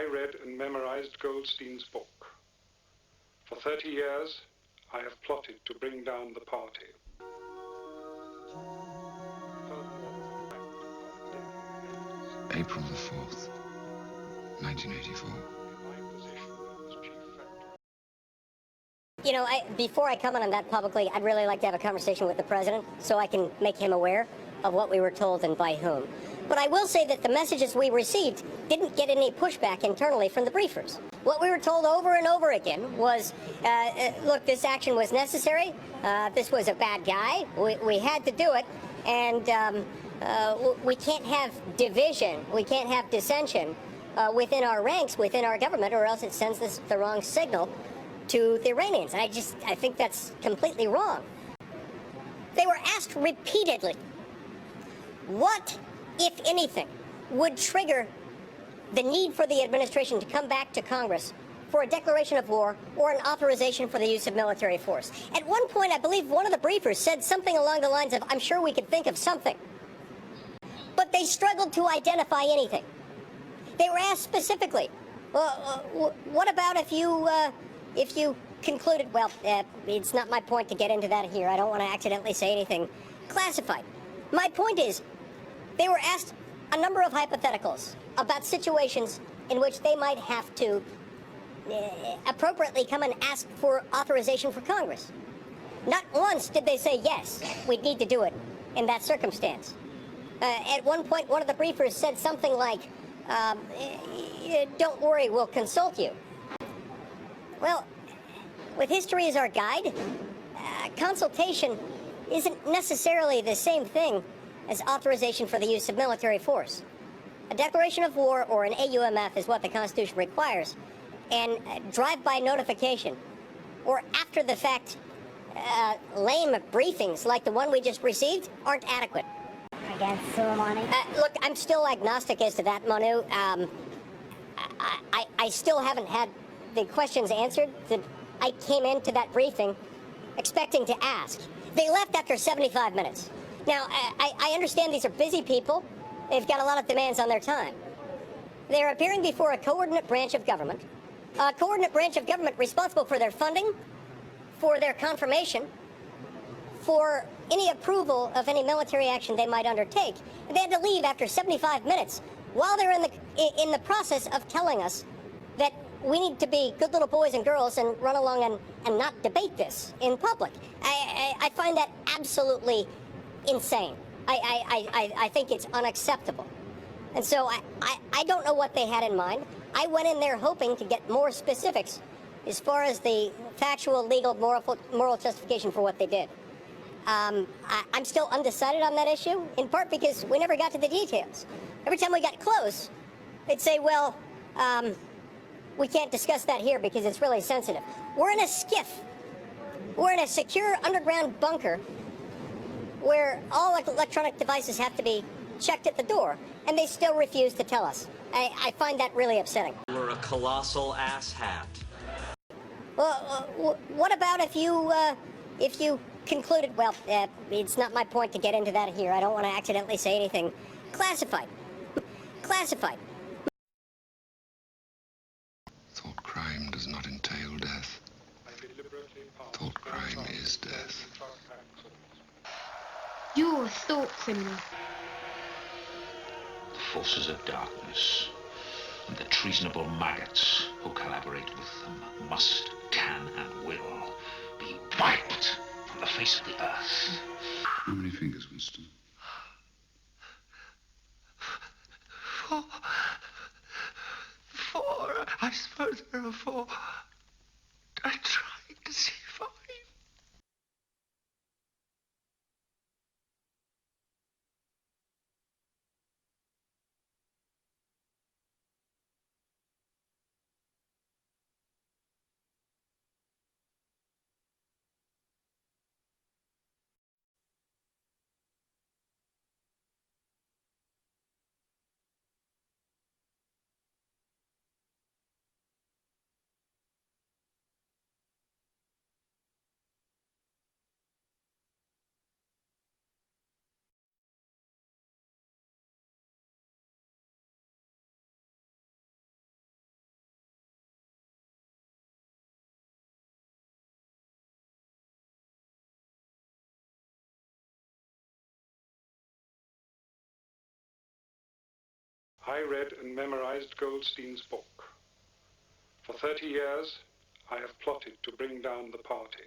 I read and memorized Goldstein's book. For 30 years, I have plotted to bring down the party. April the 4th, 1984. You know, before I comment on that publicly, I'd really like to have a conversation with the president so I can make him aware of what we were told and by whom. But I will say that the messages we received didn't get any pushback internally from the briefers. What we were told over and over again was, look, this action was necessary, this was a bad guy, we had to do it, and we can't have division, we can't have dissension within our ranks, within our government, or else it sends the wrong signal to the Iranians. And I think that's completely wrong. They were asked repeatedly, what, if anything, would trigger the need for the administration to come back to Congress for a declaration of war or an authorization for the use of military force. At one point, I believe one of the briefers said something along the lines of, I'm sure we could think of something. But they struggled to identify anything. They were asked specifically, what about if you concluded, well, it's not my point to get into that here. I don't want to accidentally say anything classified. My point is, they were asked a number of hypotheticals about situations in which they might have to appropriately come and ask for authorization for Congress. Not once did they say, yes, we need to do it in that circumstance. At one point, one of the briefers said something like, don't worry, we'll consult you. Well, with history as our guide, consultation isn't necessarily the same thing as authorization for the use of military force. A declaration of war or an AUMF is what the Constitution requires, and drive-by notification or after-the-fact lame briefings like the one we just received aren't adequate. Against Solemani? Look, I'm still agnostic as to that, Manu. I still haven't had the questions answered that I came into that briefing expecting to ask. They left after 75 minutes. Now, I understand these are busy people. They've got a lot of demands on their time. They're appearing before a coordinate branch of government, a coordinate branch of government responsible for their funding, for their confirmation, for any approval of any military action they might undertake. And they had to leave after 75 minutes while they're in the process of telling us that we need to be good little boys and girls and run along and not debate this in public. I find that absolutely insane. I think it's unacceptable. And so I don't know what they had in mind. I went in there hoping to get more specifics as far as the factual, legal, moral justification for what they did. I'm still undecided on that issue, in part because we never got to the details. Every time we got close, they'd say, well, we can't discuss that here because it's really sensitive. We're in a skiff. We're in a secure underground bunker where all electronic devices have to be checked at the door, and they still refuse to tell us. I find that really upsetting. We're a colossal asshat. Well, what about if you concluded, well, it's not my point to get into that here. I don't want to accidentally say anything classified. Classified. Thought crime does not entail death. Thought crime is death. You're a thought criminal. The forces of darkness and the treasonable maggots who collaborate with them must, can, and will be wiped from the face of the earth. How many fingers, Winston? 4. 4. I suppose there are 4. I tried to see 5. I read and memorized Goldstein's book. For 30 years, I have plotted to bring down the party.